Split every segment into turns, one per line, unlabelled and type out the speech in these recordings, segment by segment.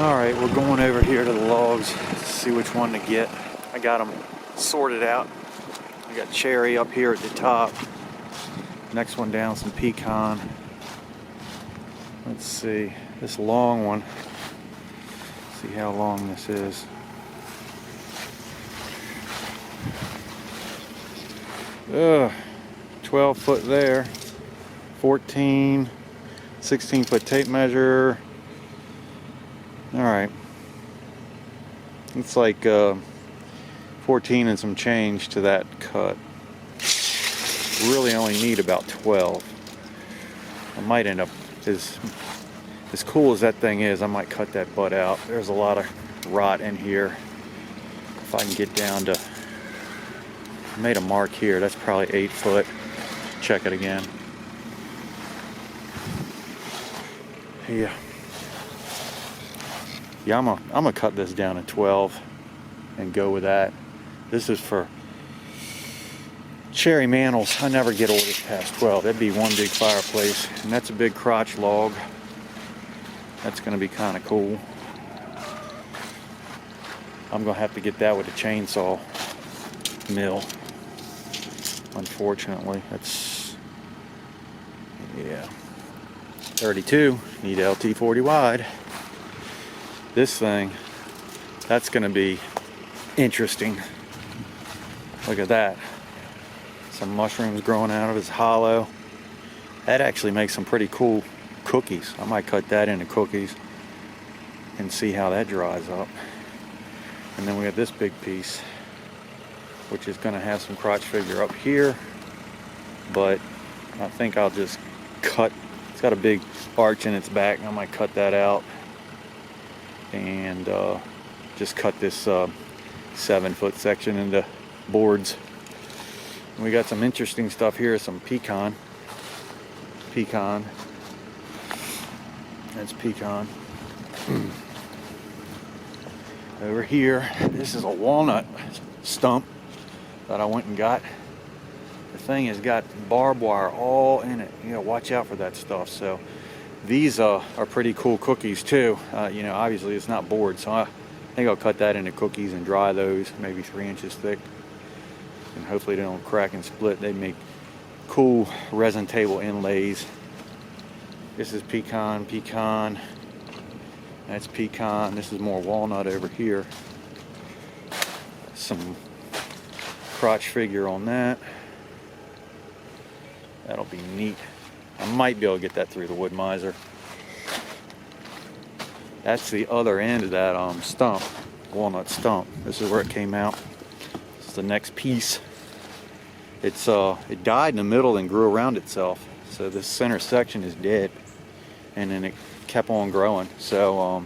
Alright, we're going over here to the logs to see which one to get. I got them sorted out. I got cherry up here at the top. Next one down, some pecan. Let's see, this long one. See how long this is. Ugh, 12 foot there. 14, 16 foot tape measure. Alright. It's like 14 and some change to that cut. Really only need about 12. I might end up, as cool as that thing is, I might cut that butt out. There's a lot of rot in here. If I can get down to, I made a mark here, that's probably 8 foot. Check it again. Yeah. Yeah, I'm gonna cut this down to 12 and go with that. This is for cherry mantles. I never get orders past 12. That'd be one big fireplace, and that's a big crotch log. That's gonna be kind of cool. I'm gonna have to get that with a chainsaw mill. Unfortunately, that's, yeah. 32, need LT-40 wide. This thing, that's gonna be interesting. Look at that. Some mushrooms growing out of his hollow. That actually makes some pretty cool cookies. I might cut that into cookies and see how that dries up. And then we got this big piece, which is gonna have some crotch figure up here, but I think I'll just cut, it's got a big arch in its back, and I might cut that out and just cut this 7 foot section into boards. And we got some interesting stuff here, some pecan. That's pecan. Over here, this is a walnut stump that I went and got. The thing has got barbed wire all in it. You gotta watch out for that stuff. So these are pretty cool cookies too. You know, obviously it's not board, so I think I'll cut that into cookies and dry those, maybe 3 inches thick. And hopefully they don't crack and split. They make cool resin table inlays. This is pecan. That's pecan. This is more walnut over here. Some crotch figure on that. That'll be neat. I might be able to get that through the Wood-Mizer. That's the other end of that stump, walnut stump. This is where it came out. This is the next piece. It's it died in the middle and grew around itself. So this center section is dead, and then it kept on growing. So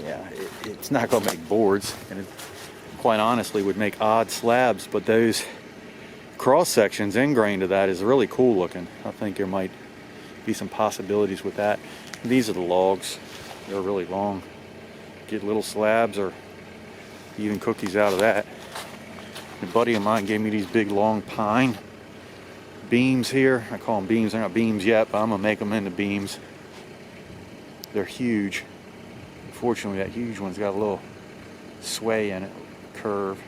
yeah, it's not gonna make boards, and it quite honestly would make odd slabs, but those cross sections ingrained to that is really cool looking. I think there might be some possibilities with that. These are the logs. They're really long. Get little slabs or even cookies out of that. A buddy of mine gave me these big long pine beams here. I call them beams. They're not beams yet, but I'm gonna make them into beams. They're huge. Unfortunately, that huge one's got a little sway in it, curve.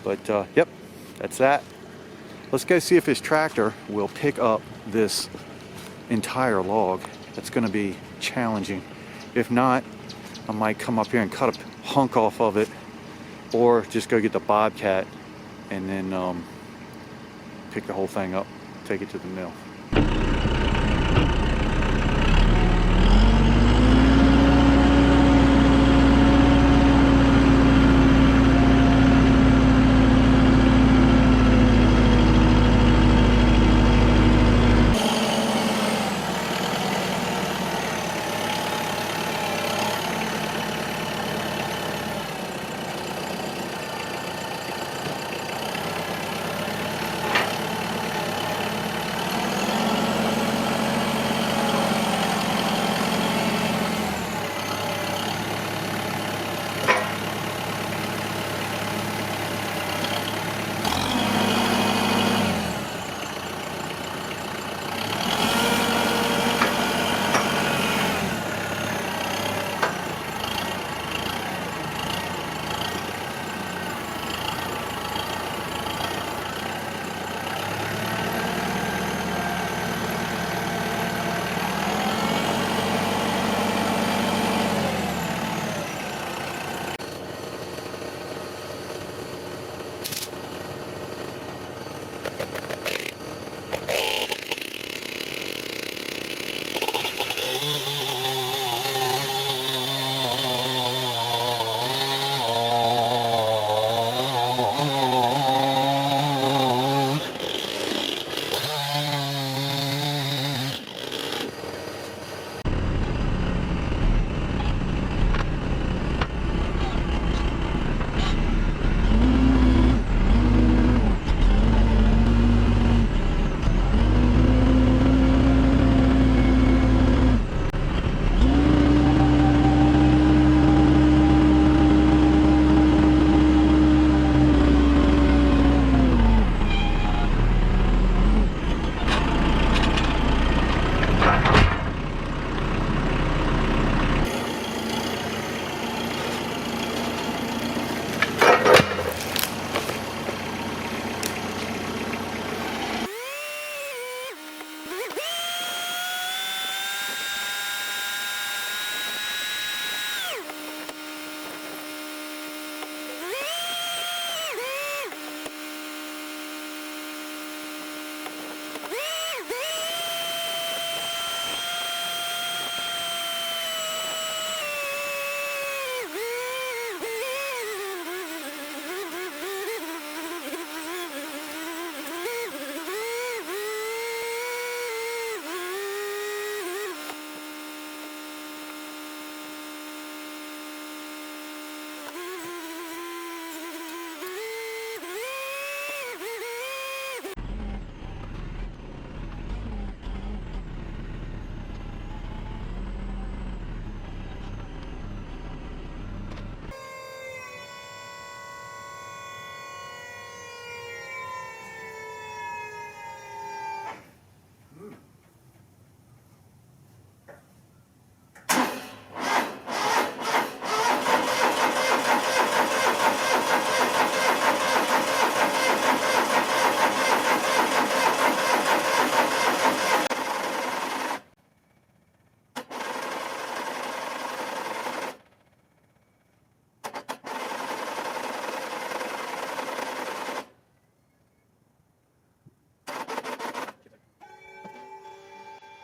But yep, that's that. Let's go see if his tractor will pick up this entire log. That's gonna be challenging. If not, I might come up here and cut a hunk off of it, or just go get the bobcat and then pick the whole thing up, take it to the mill.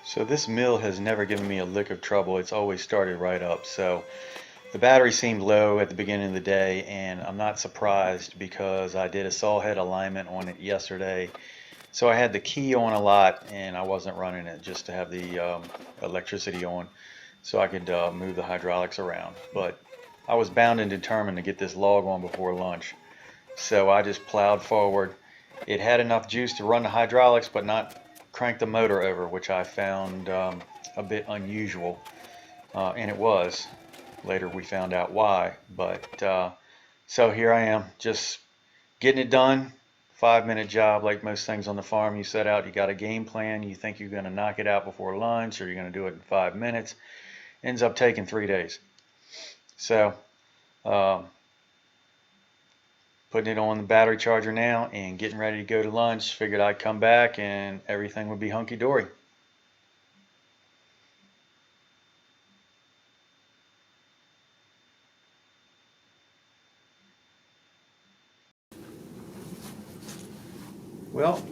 So this mill has never given me a lick of trouble. It's always started right up. So the battery seemed low at the beginning of the day, and I'm not surprised because I did a saw head alignment on it yesterday. So I had the key on a lot, and I wasn't running it just to have the electricity on so I could move the hydraulics around. But I was bound and determined to get this log on before lunch. So I just plowed forward. It had enough juice to run the hydraulics, but not crank the motor over, which I found a bit unusual. And it was. Later we found out why. But so here I am, just getting it done. 5-minute job, like most things on the farm. You set out, you got a game plan, you think you're going to knock it out before lunch, or you're going to do it in 5 minutes. Ends up taking 3 days. So putting it on the battery charger now and getting ready to go to lunch. Figured I'd come back and everything would be hunky-dory. Well,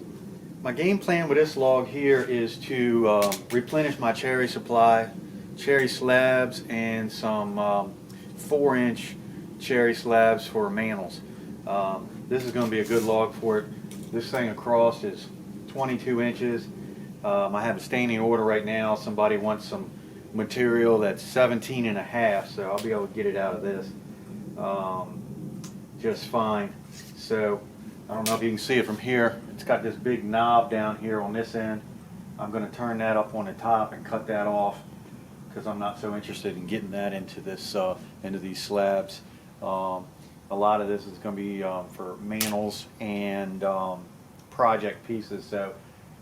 my game plan with this log here is to replenish my cherry supply, cherry slabs, and some 4-inch cherry slabs for mantles. This is going to be a good log for it. This thing across is 22 inches. I have a standing order right now. Somebody wants some material that's 17 and a half, so I'll be able to get it out of this just fine. So I don't know if you can see it from here. It's got this big knob down here on this end. I'm going to turn that up on the top and cut that off because I'm not so interested in getting that into this into these slabs. A lot of this is going to be for mantles and project pieces. So,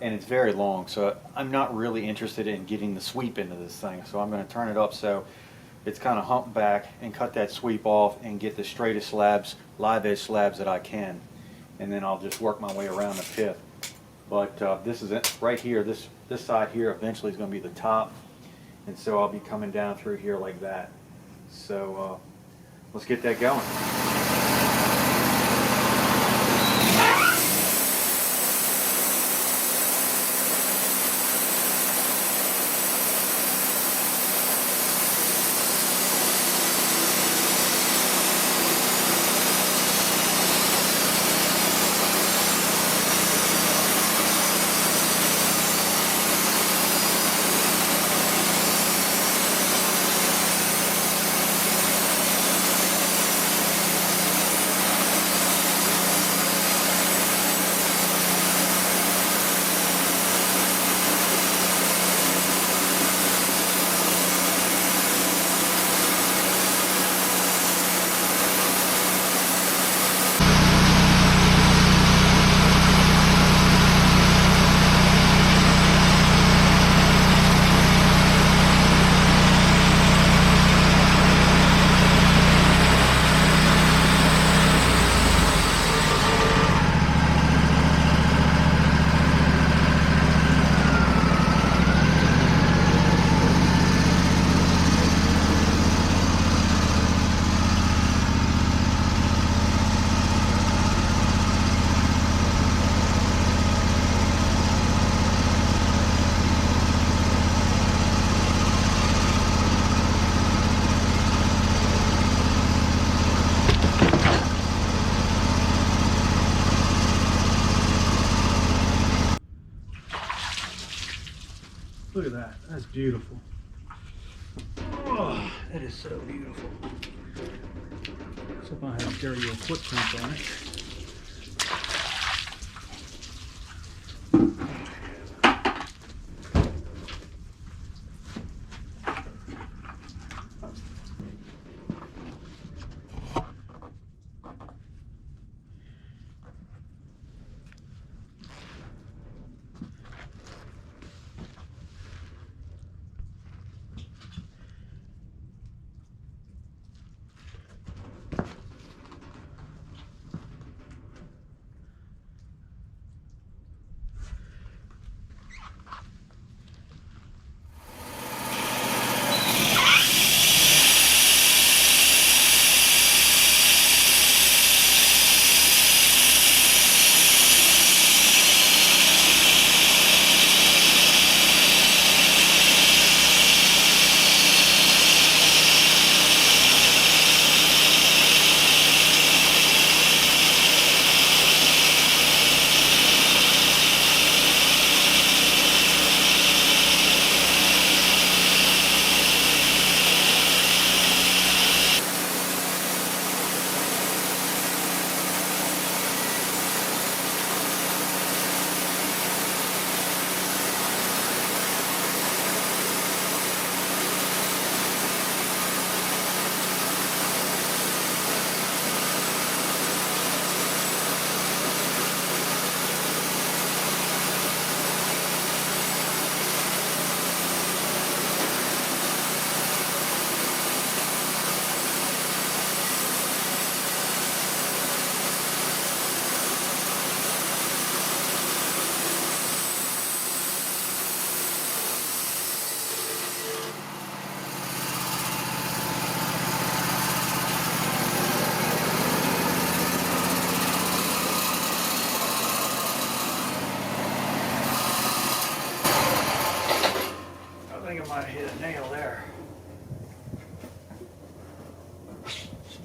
and it's very long, so I'm not really interested in getting the sweep into this thing. So I'm going to turn it up so it's kind of humped back and cut that sweep off and get the straightest slabs, live edge slabs that I can. And then I'll just work my way around the pith. But this is it right here. This side here eventually is going to be the top, and so I'll be coming down through here like that. So let's get that going. Look at that. That's beautiful. Oh, that is so beautiful. Let's hope I have dirty little footprints on it.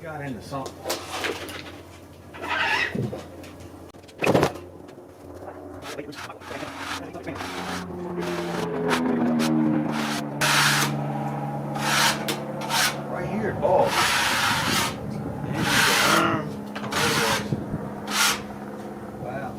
got into something. Right here, ball. Wow.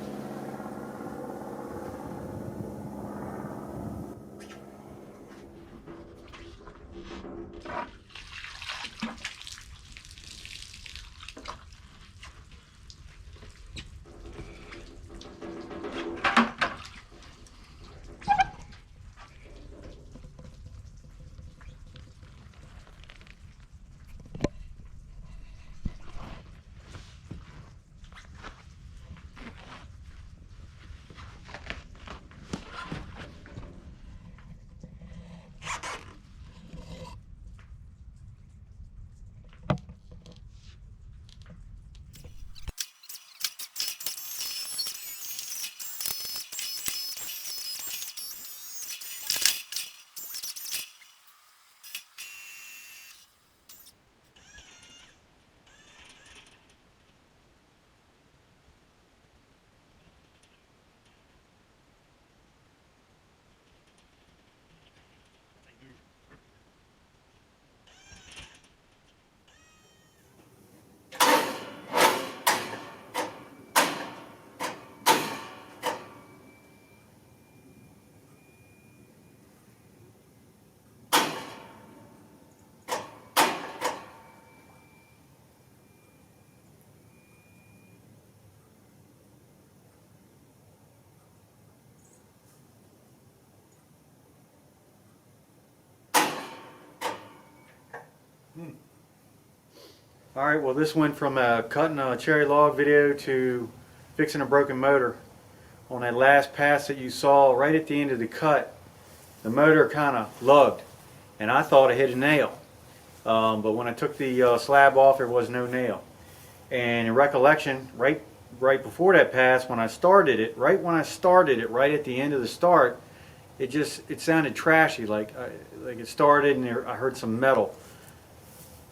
All right, well this went from cutting a cherry log video to fixing a broken motor. On that last pass that you saw right at the end of the cut, the motor kind of lugged and I thought I hit a nail. But when I took the slab off, there was no nail. And in recollection, right before that pass, when I started it, right at the end of the start, it sounded trashy, like it started and I heard some metal.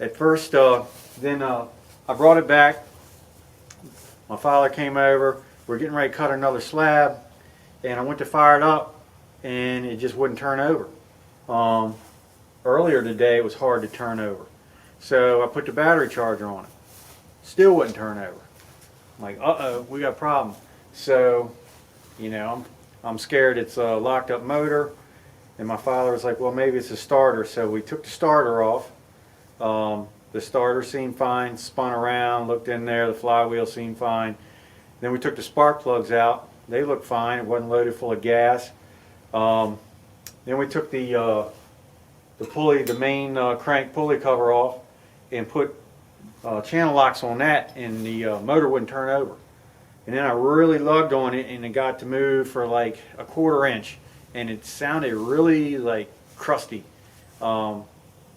At first, then I brought it back. My father came over. We're getting ready to cut another slab, and I went to fire it up, and it just wouldn't turn over. Earlier today, it was hard to turn over, so I put the battery charger on it. Still wouldn't turn over. I'm like, uh-oh, we got a problem. So, you know, I'm scared it's a locked up motor, and my father was like, well, maybe it's a starter. So we took the starter off. The starter seemed fine, spun around, looked in there, the flywheel seemed fine. Then we took the spark plugs out. They looked fine. It wasn't loaded full of gas. Then we took the pulley, the main crank pulley cover off, and put channel locks on that, and the motor wouldn't turn over. And then I really lugged on it, and it got to move for like a 1/4 inch, and it sounded really like crusty.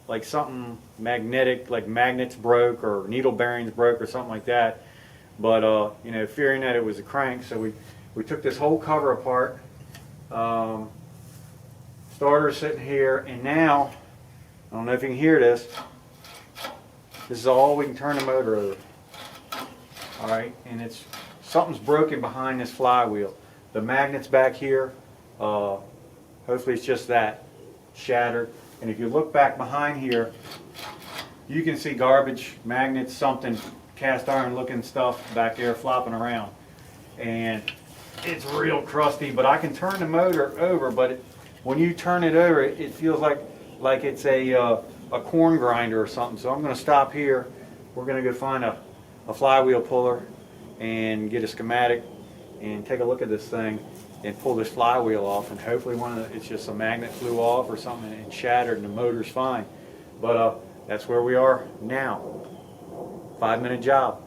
Like something magnetic, like magnets broke or needle bearings broke or something like that. But you know, fearing that it was a crank, so we took this whole cover apart. Starter sitting here, and now I don't know if you can hear this. This is all we can turn the motor over. All right, and something's broken behind this flywheel. The magnets back here. Hopefully it's just that shattered. And if you look back behind here, you can see garbage, magnets, something, cast iron looking stuff back there flopping around. And it's real crusty, but I can turn the motor over, but when you turn it over, it feels like it's a corn grinder or something. So I'm going to stop here. We're going to go find a flywheel puller and get a schematic and take a look at this thing and pull this flywheel off, and hopefully it's just a magnet flew off or something and shattered and the motor's fine. But that's where we are now. 5-minute job.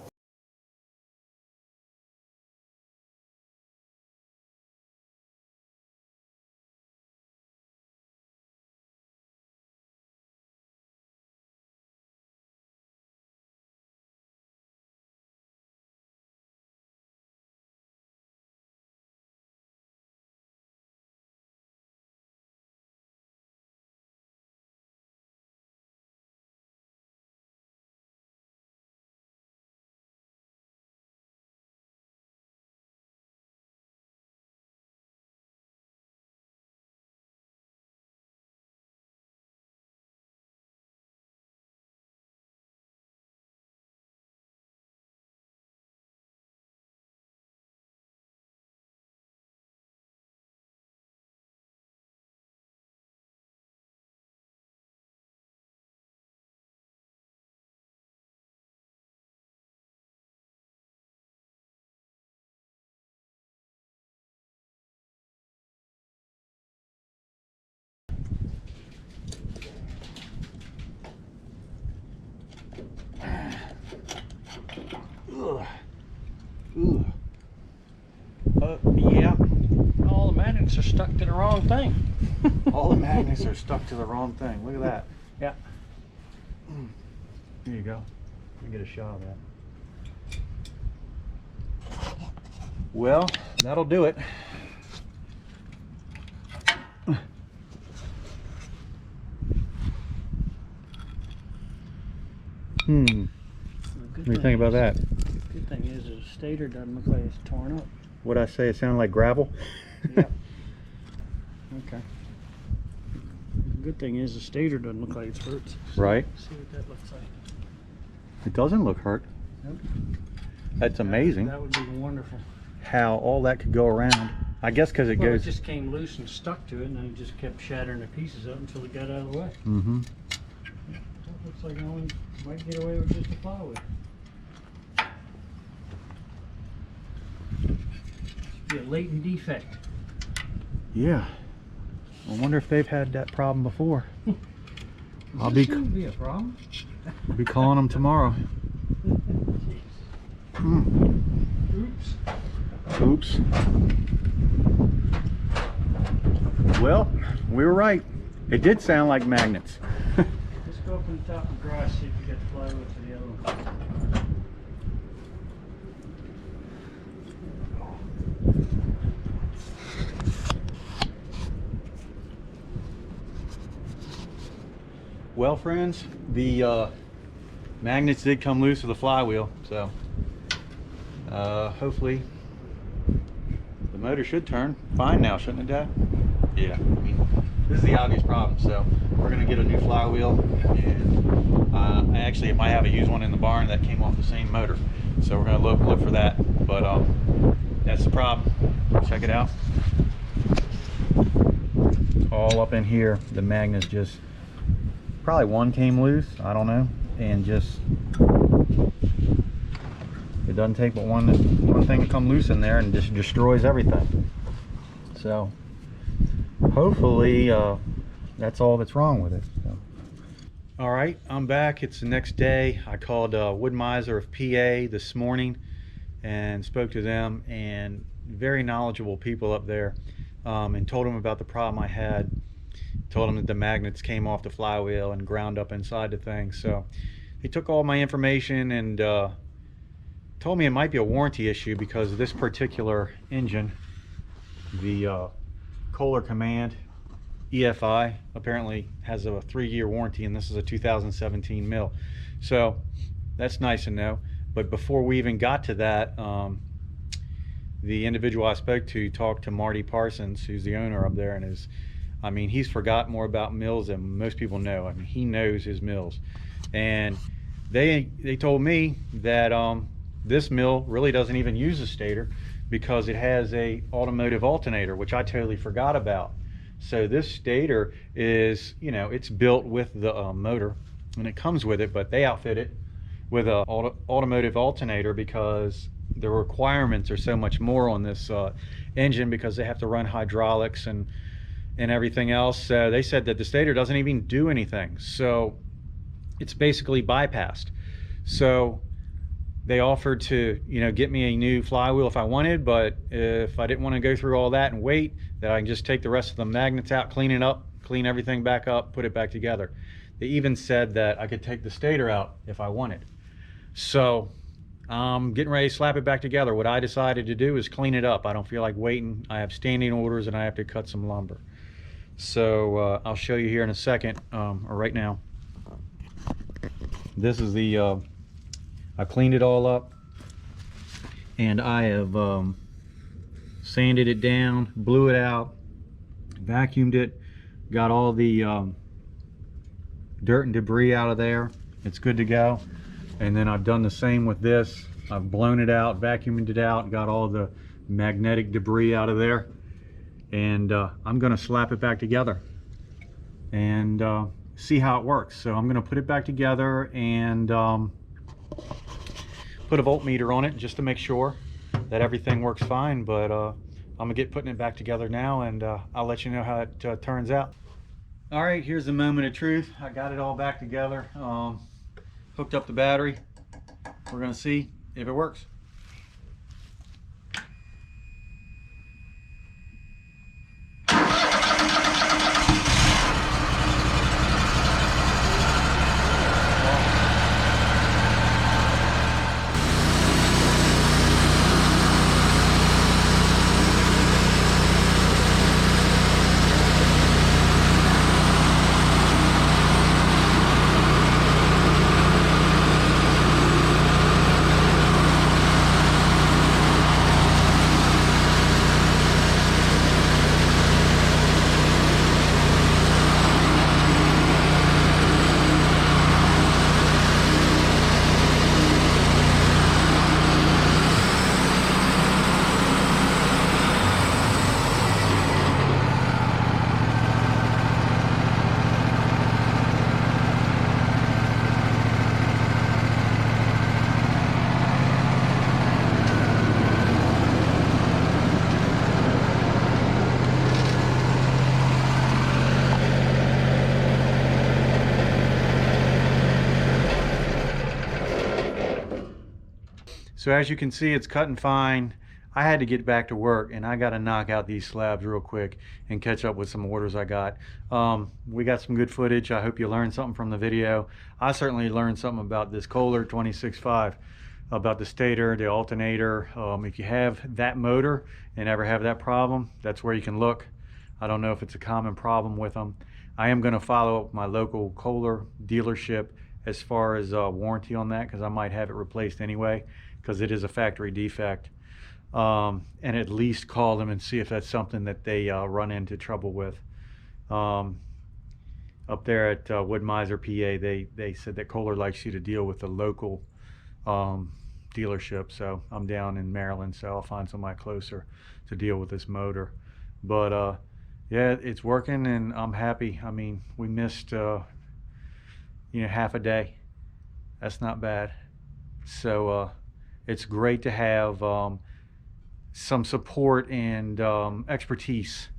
Ugh. Ugh. Yeah.
All the magnets are stuck to the wrong thing.
All the magnets are stuck to the wrong thing. Look at that.
Yeah.
Here you go. Let me get a shot of that. Well, that'll do it. What do you think about that?
Good thing is the stator doesn't look like it's torn up.
What'd I say? It sounded like gravel?
Yep. Okay. The good thing is the stator doesn't look like it's hurt.
Right.
See what that looks like.
It doesn't look hurt.
Nope.
That's amazing.
That would be wonderful.
How all that could go around. I guess because it goes.
It just came loose and stuck to it, and then it just kept shattering the pieces up until it got out of the way.
Mm-hmm.
That looks like no one might get away with just a plywood. Be a latent defect.
Yeah. I wonder if they've had that problem before. I'll
Shouldn't be a problem.
I'll be calling them tomorrow.
Oops.
Oops. Well, we were right. It did sound like magnets.
Let's go up on the top of the garage, see if we get the plywood to the other one.
Well, friends, the magnets did come loose of the flywheel, so hopefully the motor should turn fine now, shouldn't it, Dad? Yeah, I mean, this is the obvious problem, so we're going to get a new flywheel, and I might have a used one in the barn that came off the same motor, so we're going to look for that, but that's the problem. Check it out. All up in here, the magnets just, probably one came loose, I don't know, and just, it doesn't take but one thing to come loose in there and just destroys everything. So hopefully that's all that's wrong with it. So. All right, I'm back. It's the next day. I called Wood-Mizer of PA this morning and spoke to them, and very knowledgeable people up there, and told them about the problem I had. Told them that the magnets came off the flywheel and ground up inside the thing. So he took all my information and told me it might be a warranty issue because this particular engine, the Kohler Command EFI, apparently has a 3-year warranty, and this is a 2017 mil. So that's nice to know. But before we even got to that, the individual I spoke to talked to Marty Parsons, who's the owner up there, and he's forgot more about mills than most people know. I mean, he knows his mills. And they told me that this mill really doesn't even use a stator because it has a automotive alternator, which I totally forgot about. So this stator is, it's built with the motor, and it comes with it, but they outfit it with a automotive alternator because the requirements are so much more on this engine because they have to run hydraulics and everything else. So they said that the stator doesn't even do anything, so it's basically bypassed. So they offered to get me a new flywheel if I wanted, but if I didn't want to go through all that and wait, that I can just take the rest of the magnets out, clean it up, clean everything back up, put it back together. They even said that I could take the stator out if I wanted. So I'm getting ready to slap it back together. What I decided to do is clean it up. I don't feel like waiting. I have standing orders and I have to cut some lumber. So I'll show you here in a second, or right now. This is the, I cleaned it all up, and I have sanded it down, blew it out, vacuumed it, got all the dirt and debris out of there. It's good to go. And then I've done the same with this. I've blown it out, vacuumed it out, got all the magnetic debris out of there. And I'm gonna slap it back together and see how it works. So I'm gonna put it back together and put a voltmeter on it just to make sure that everything works fine. But I'm gonna get putting it back together now, and I'll let you know how it turns out. All right, here's the moment of truth. I got it all back together, hooked up the battery. We're gonna see if it works. So as you can see, it's cutting fine. I had to get back to work and I got to knock out these slabs real quick and catch up with some orders I got. We got some good footage. I hope you learned something from the video. I certainly learned something about this Kohler 26.5, about the stator, the alternator. If you have that motor and ever have that problem, that's where you can look. I don't know if it's a common problem with them. I am going to follow up my local Kohler dealership as far as warranty on that, because I might have it replaced anyway, because it is a factory defect, and at least call them and see if that's something that they run into trouble with. Up there at Wood-Mizer, PA, they said that Kohler likes you to deal with the local dealership, so I'm down in Maryland, so I'll find somebody closer to deal with this motor. But yeah, it's working and I'm happy. I mean, we missed half a day. That's not bad. So it's great to have some support and expertise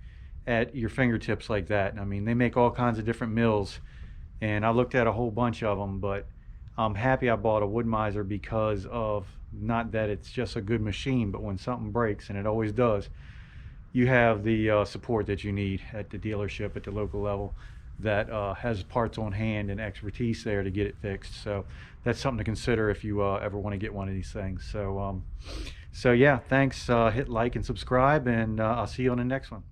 at your fingertips like that. I mean, they make all kinds of different mills, and I looked at a whole bunch of them, but I'm happy I bought a Wood-Mizer because of, not that it's just a good machine, but when something breaks, and it always does, you have the support that you need at the dealership, at the local level, that has parts on hand and expertise there to get it fixed. So that's something to consider if you ever want to get one of these things. So yeah, thanks. Hit like and subscribe, and I'll see you on the next one.